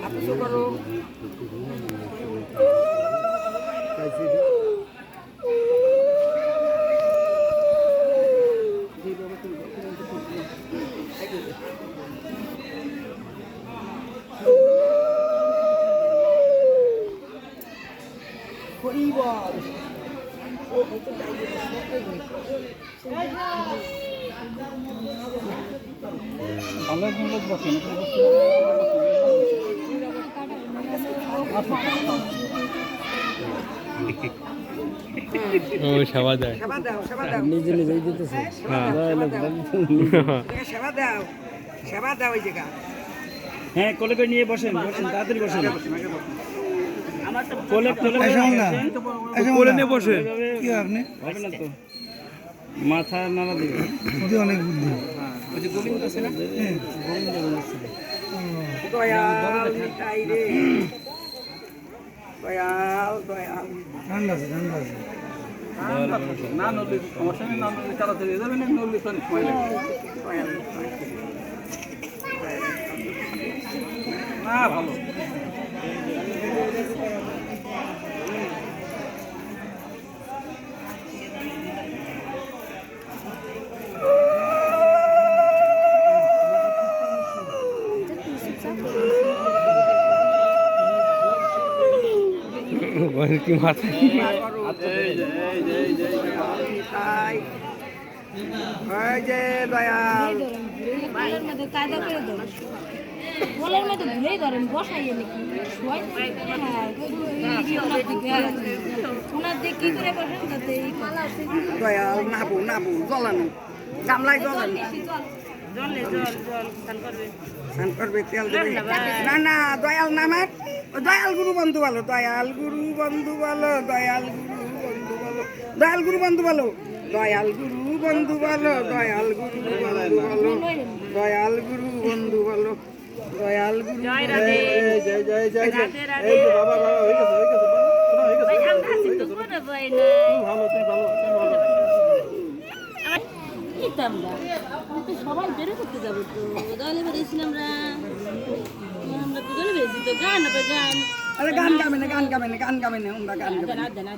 হাত উঁচু করো। হরিবল ও সেবা দেয়, সেবা দাও, সেবা দাও, নিজে নিজেই দিতেছে। সেবা দাও, সেবা দাও ওই জায়গা। হ্যাঁ, কোলে করে নিয়ে বসেন, বসেন, তাড়াতাড়ি বসেন। কোলে কোলে কোলে নিয়ে বসে কি আপনি হবে না তো, মাথা নাড়া দিবে। বুদ্ধি অনেক বুদ্ধি। ওই যে গোবিন্দ আছে না, গোবিন্দ বলেছে। দয়াল নিতাই রে, দয়াল দয়াল। ঠান্ডা আছে ঠান্ডা আছে। না নলি সমস্যা নেই, না নলি তাড়াতাড়ি হয়ে যাবে, না নলি তো অনেক সময় লাগবে। দয়াল নিতাই। না ভালো কি মাথা নিতাই। ওই যে দয়াল বলের মধ্যে কায়দা করে দাও, বলের মধ্যে ধরেই ধরেন, বসাইয়ে নাকি শোয়াই। ওনার দিয়ে কি করে বসেন তাতে এই কথা। দয়াল নাবু নাবু জ্বলানো গামলায় জ্বলানো স্নান করবে তেল দেবে। না না দয়াল নামার দয়াল গুরু বন্ধু বলো, দয়াল গুরু বন্ধু বলো, দয়াল গুরু বন্ধু বলো, দয়াল গুরু বন্ধু বলো, দয়াল গুরু বন্ধু বলো, দয়াল গুরু বন্ধু বলো, দয়াল গুরু বন্ধু বলো, দয়াল গুরু। জয় জয় জয় জয়। এই যে বাবা বাবা হয়ে গেছে, হয়ে গেছে, হয়ে গেছে। ভালো, তুমি ভালো, তুমি ভালো। সবাই বেরো করতে যাবো তো, দলে বেরিয়েছিলাম আমরা, আমরা তো দলে বেরিয়েছি তো, গান হবে গান। আরে গান গাবে না, গান গাবে না, গান গাবে না, আমরা গান গাবে না।